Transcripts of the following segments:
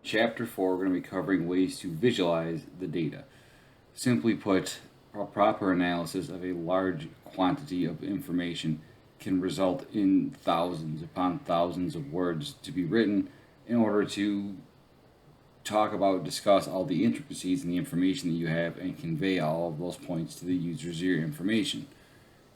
Chapter 4, we're going to be covering ways to visualize the data. Simply put, a proper analysis of a large quantity of information can result in thousands upon thousands of words to be written in order to discuss all the intricacies and the information that you have and convey all of those points to the users of your information.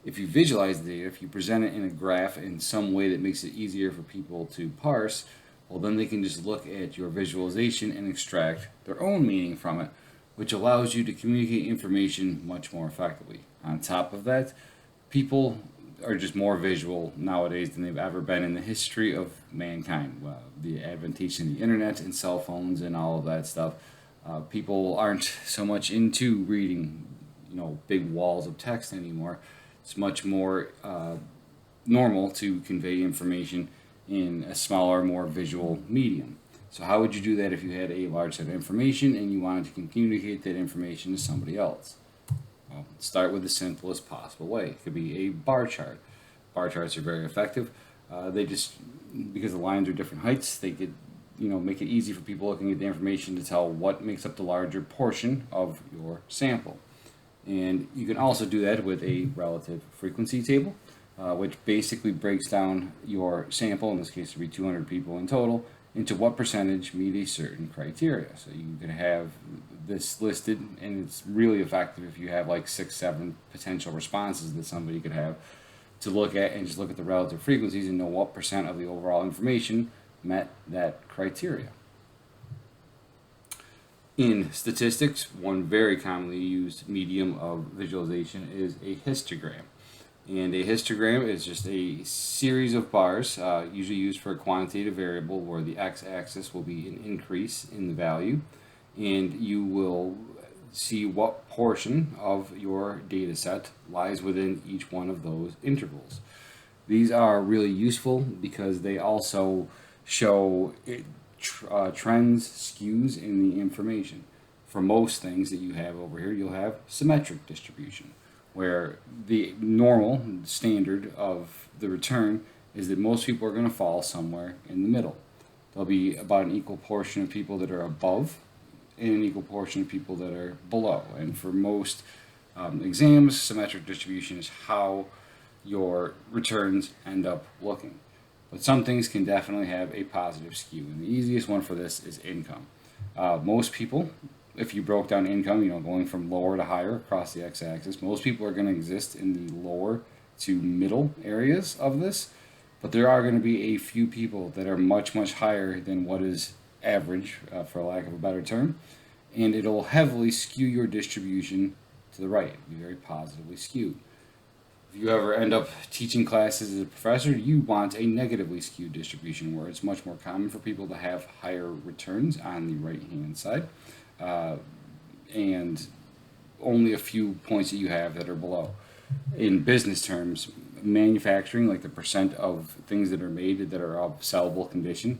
If you visualize the data, if you present it in a graph in some way that makes it easier for people to parse, well, then they can just look at your visualization and extract their own meaning from it, which allows you to communicate information much more effectively. On top of that, people are just more visual nowadays than they've ever been in the history of mankind. The adventation of the internet and cell phones and all of that stuff, people aren't so much into reading, big walls of text anymore. It's much more normal to convey information in a smaller, more visual medium. So how would you do that if you had a large set of information and you wanted to communicate that information to somebody else? Well, start with the simplest possible way. It could be a bar chart. Bar charts are very effective. They just, because the lines are different heights, they could, make it easy for people looking at the information to tell what makes up the larger portion of your sample. And you can also do that with a relative frequency table, which basically breaks down your sample, in this case it would be 200 people in total, into what percentage meet a certain criteria. So you can have this listed, and it's really effective if you have like 6-7 potential responses that somebody could have to look at and just look at the relative frequencies and know what percent of the overall information met that criteria. In statistics, one very commonly used medium of visualization is a histogram. And a histogram is just a series of bars, usually used for a quantitative variable where the x-axis will be an increase in the value, and you will see what portion of your data set lies within each one of those intervals. These are really useful because they also show trends, skews in the information. For most things that you have over here, you'll have symmetric distribution, where the normal standard of the return is that most people are going to fall somewhere in the middle. There'll be about an equal portion of people that are above and an equal portion of people that are below. And for most exams, symmetric distribution is how your returns end up looking. But some things can definitely have a positive skew, and the easiest one for this is income. Most people, if you broke down income, going from lower to higher across the x-axis, most people are going to exist in the lower to middle areas of this, but there are going to be a few people that are much, much higher than what is average, for lack of a better term, and it'll heavily skew your distribution to the right, be very positively skewed. If you ever end up teaching classes as a professor, you want a negatively skewed distribution where it's much more common for people to have higher returns on the right-hand side, and only a few points that you have that are below. In business terms, manufacturing, like the percent of things that are made that are of sellable condition,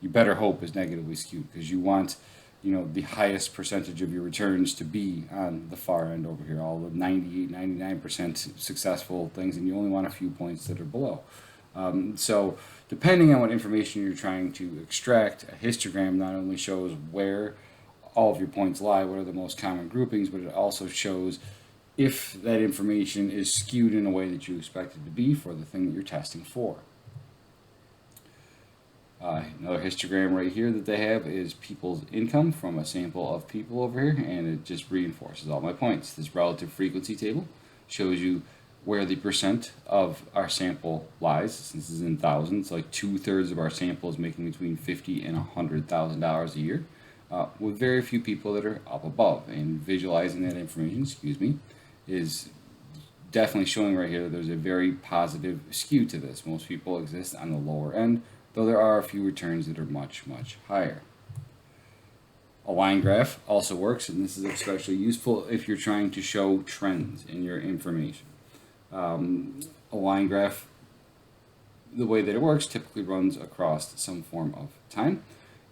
you better hope is negatively skewed because you want the highest percentage of your returns to be on the far end over here, all the 98, 99% successful things, and you only want a few points that are below. So depending on what information you're trying to extract, a histogram not only shows where all of your points lie, what are the most common groupings, but it also shows if that information is skewed in a way that you expect it to be for the thing that you're testing for. Another histogram right here that they have is people's income from a sample of people over here, and it just reinforces all my points. This relative frequency table shows you where the percent of our sample lies. Since this is in thousands, like 2/3 of our sample is making between $50,000 and $100,000 a year, with very few people that are up above. And visualizing that information, is definitely showing right here that there's a very positive skew to this. Most people exist on the lower end, though there are a few returns that are much, much higher. A line graph also works, and this is especially useful if you're trying to show trends in your information. A line graph, the way that it works, typically runs across some form of time,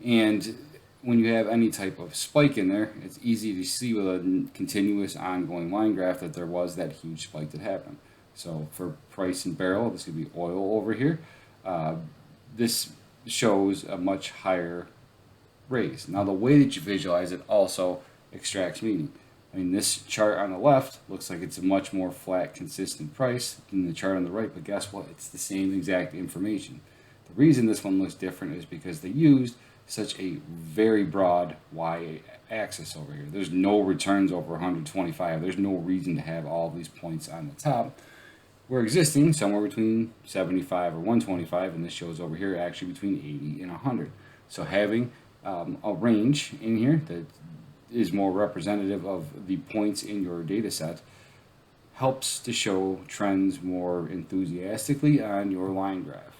and when you have any type of spike in there, it's easy to see with a continuous ongoing line graph that there was that huge spike that happened. So for price and barrel, this could be oil over here. This shows a much higher raised. Now the way that you visualize it also extracts meaning. I mean, this chart on the left looks like it's a much more flat, consistent price than the chart on the right, but guess what? It's the same exact information. The reason this one looks different is because they used such a very broad y-axis over here. There's no returns over 125. There's no reason to have all these points on the top. We're existing somewhere between 75 or 125, and this shows over here actually between 80 and 100. So having a range in here that is more representative of the points in your data set helps to show trends more enthusiastically on your line graph.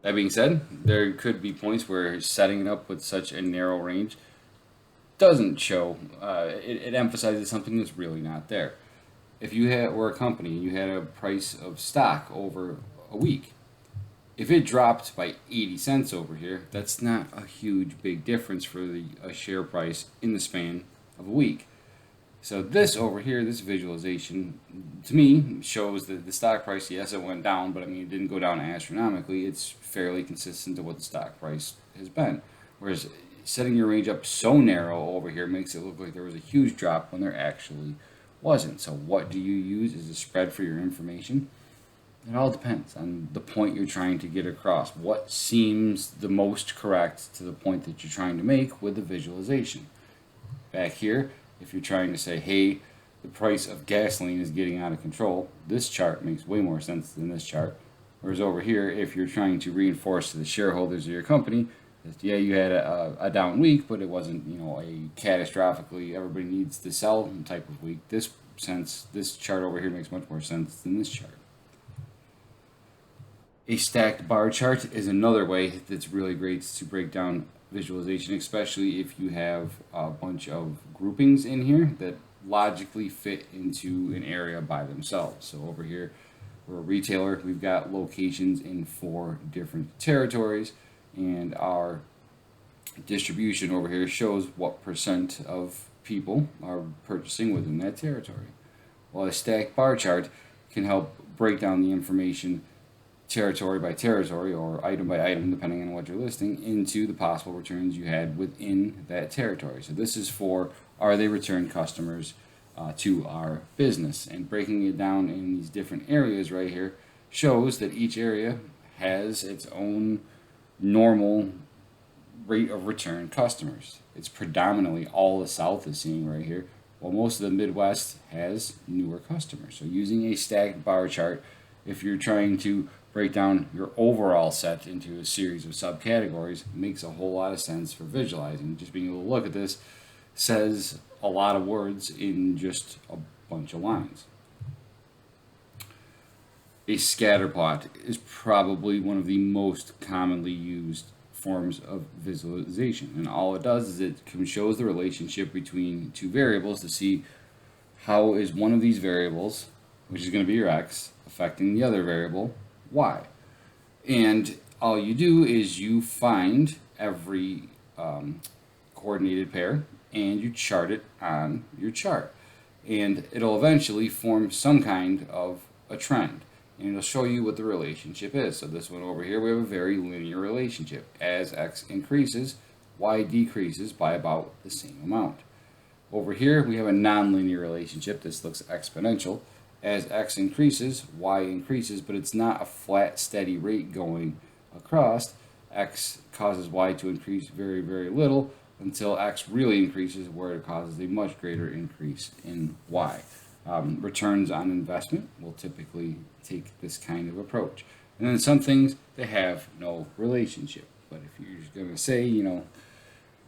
That being said, there could be points where setting it up with such a narrow range doesn't show, it emphasizes something that's really not there. If you were a company and you had a price of stock over a week, if it dropped by 80 cents over here, that's not a huge big difference for a share price in the span of a week. So this over here, this visualization, to me, shows that the stock price, yes, it went down, but I mean, it didn't go down astronomically. It's fairly consistent to what the stock price has been. Whereas setting your range up so narrow over here makes it look like there was a huge drop when there actually wasn't. So what do you use as a spread for your information? It all depends on the point you're trying to get across. What seems the most correct to the point that you're trying to make with the visualization. Back here, if you're trying to say, hey, the price of gasoline is getting out of control, this chart makes way more sense than this chart. Whereas over here, if you're trying to reinforce to the shareholders of your company that, yeah, you had a down week, but it wasn't, a catastrophically everybody needs to sell type of week, this chart over here makes much more sense than this chart. A stacked bar chart is another way that's really great to break down visualization, especially if you have a bunch of groupings in here that logically fit into an area by themselves. So over here, we're a retailer, we've got locations in 4 different territories, and our distribution over here shows what percent of people are purchasing within that territory. Well, a stacked bar chart can help break down the information territory by territory or item by item, depending on what you're listing, into the possible returns you had within that territory. So this is for, are they return customers to our business? And breaking it down in these different areas right here shows that each area has its own normal rate of return customers. It's predominantly all the South is seeing right here, while most of the Midwest has newer customers. So using a stacked bar chart, if you're trying to break down your overall set into a series of subcategories, makes a whole lot of sense for visualizing. Just being able to look at this says a lot of words in just a bunch of lines. A scatter plot is probably one of the most commonly used forms of visualization, and all it does is it shows the relationship between 2 variables to see how is one of these variables, which is going to be your x, affecting the other variable, y. And all you do is you find every coordinated pair and you chart it on your chart, and it'll eventually form some kind of a trend, and it'll show you what the relationship is. So this one over here, we have a very linear relationship. As x increases, y decreases by about the same amount. Over here we have a nonlinear relationship. This looks exponential. As x increases, y increases, but it's not a flat, steady rate going across. X causes y to increase very, very little until x really increases, where it causes a much greater increase in y. Returns on investment will typically take this kind of approach. And then some things, they have no relationship. But if you're going to say,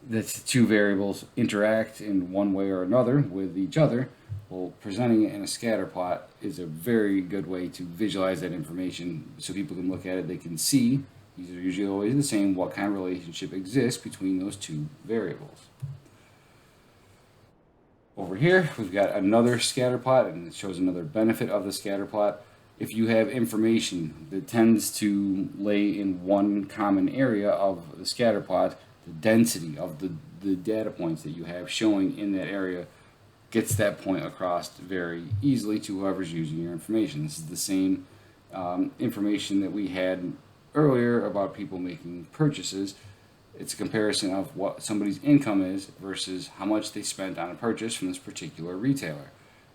that 2 variables interact in one way or another with each other, well, presenting it in a scatter plot is a very good way to visualize that information so people can look at it. They can see, these are usually always the same, what kind of relationship exists between those 2 variables. Over here, we've got another scatter plot, and it shows another benefit of the scatter plot. If you have information that tends to lay in one common area of the scatter plot, the density of the data points that you have showing in that area gets that point across very easily to whoever's using your information. This is the same information that we had earlier about people making purchases, it's a comparison of what somebody's income is versus how much they spent on a purchase from this particular retailer.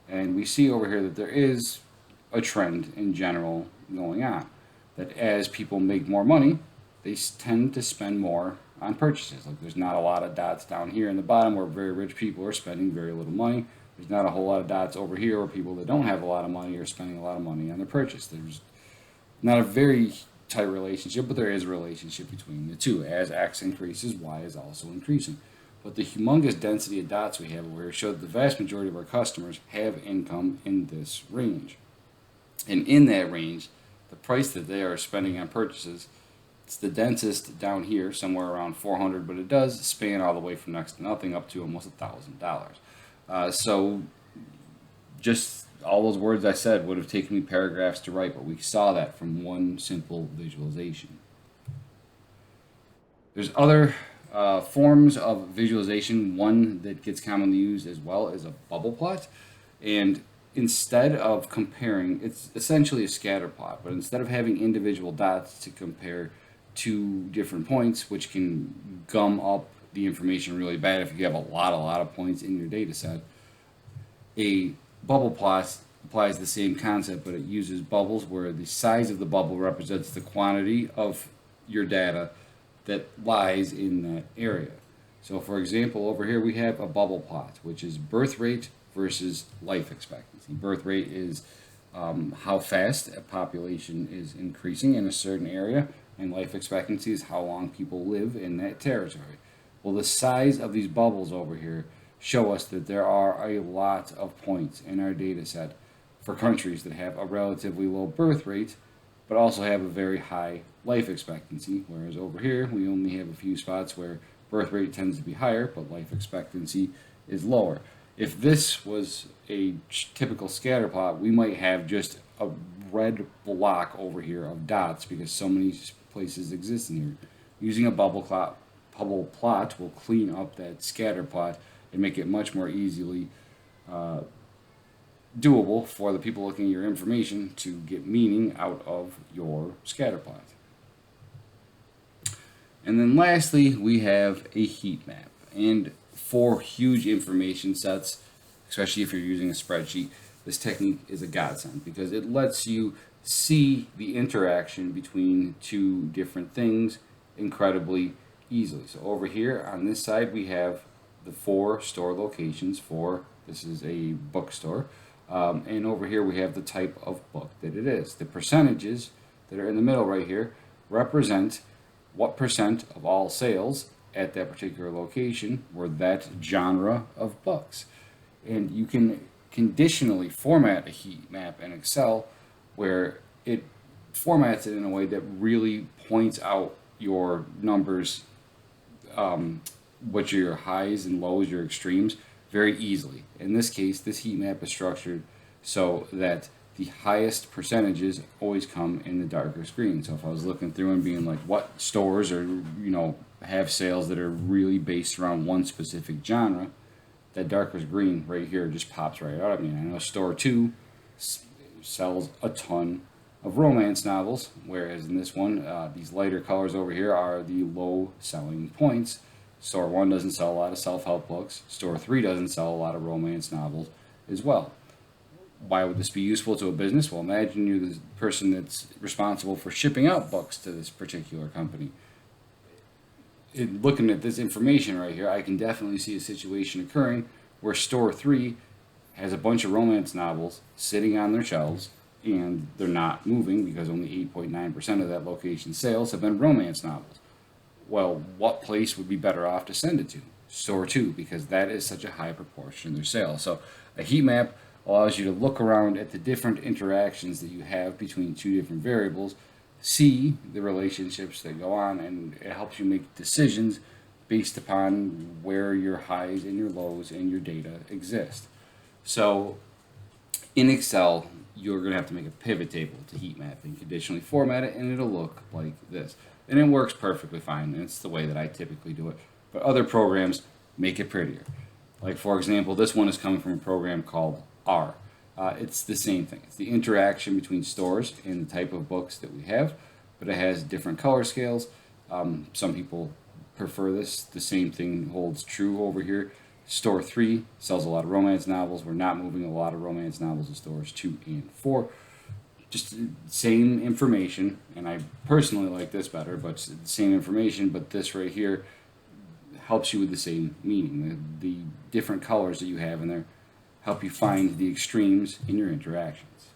And we see over here that there is a trend in general going on. That as people make more money, they tend to spend more on purchases. Like there's not a lot of dots down here in the bottom where very rich people are spending very little money. There's not a whole lot of dots over here where people that don't have a lot of money are spending a lot of money on their purchase. There's not a very tight relationship, but there is a relationship between the two. As X increases, Y is also increasing. But the humongous density of dots we have over here show that the vast majority of our customers have income in this range. And in that range, the price that they are spending on purchases, it's the densest down here, somewhere around 400, but it does span all the way from next to nothing up to almost $1,000. So just all those words I said would have taken me paragraphs to write, but we saw that from one simple visualization. There's other forms of visualization. One that gets commonly used as well is a bubble plot. And instead of comparing, it's essentially a scatter plot, but instead of having individual dots to compare two different points, which can gum up the information really bad if you have a lot of points in your data set, a bubble plot applies the same concept, but it uses bubbles where the size of the bubble represents the quantity of your data that lies in that area. So for example, over here we have a bubble plot, which is birth rate versus life expectancy. Birth rate is how fast a population is increasing in a certain area, and life expectancy is how long people live in that territory. Well, the size of these bubbles over here show us that there are a lot of points in our data set for countries that have a relatively low birth rate, but also have a very high life expectancy, whereas over here we only have a few spots where birth rate tends to be higher, but life expectancy is lower. If this was a typical scatter plot, we might have just a red block over here of dots because so many places exist in here. Using a bubble plot will clean up that scatter plot and make it much more easily doable for the people looking at your information to get meaning out of your scatter plot. And then lastly, we have a heat map. And for huge information sets, especially if you're using a spreadsheet, this technique is a godsend because it lets you see the interaction between two different things incredibly easily. So over here on this side, we have the 4 store locations for, this is a bookstore, and over here we have the type of book that it is. The percentages that are in the middle right here represent what percent of all sales at that particular location were that genre of books. And you can conditionally format a heat map in Excel where it formats it in a way that really points out your numbers, what are your highs and lows, your extremes, very easily. In this case, this heat map is structured so that the highest percentages always come in the darkest green. So if I was looking through and being like, what stores are, have sales that are really based around one specific genre, that darkest green right here just pops right out at me. And I know store 2 sells a ton of romance novels, whereas in this one, these lighter colors over here are the low selling points. Store 1 doesn't sell a lot of self-help books. Store 3 doesn't sell a lot of romance novels as well. Why would this be useful to a business? Well, imagine you're the person that's responsible for shipping out books to this particular company. Looking at this information right here, I can definitely see a situation occurring where store 3 has a bunch of romance novels sitting on their shelves and they're not moving because only 8.9% of that location's sales have been romance novels. Well, what place would be better off to send it to? Store 2, because that is such a high proportion of their sales. So a heat map allows you to look around at the different interactions that you have between two different variables, see the relationships that go on, and it helps you make decisions based upon where your highs and your lows in your data exist. So in Excel, you're going to have to make a pivot table to heat map and conditionally format it, and it'll look like this. And it works perfectly fine, and it's the way that I typically do it. But other programs make it prettier. Like, for example, this one is coming from a program called It's the same thing. It's the interaction between stores and the type of books that we have. but it has different color scales. Some people prefer this. The same thing holds true over here. Store 3 sells a lot of romance novels. We're not moving a lot of romance novels to stores 2 and 4. Just same information, and I personally like this better, but it's the same information, but this right here helps you with the same meaning. The different colors that you have in there help you find the extremes in your interactions.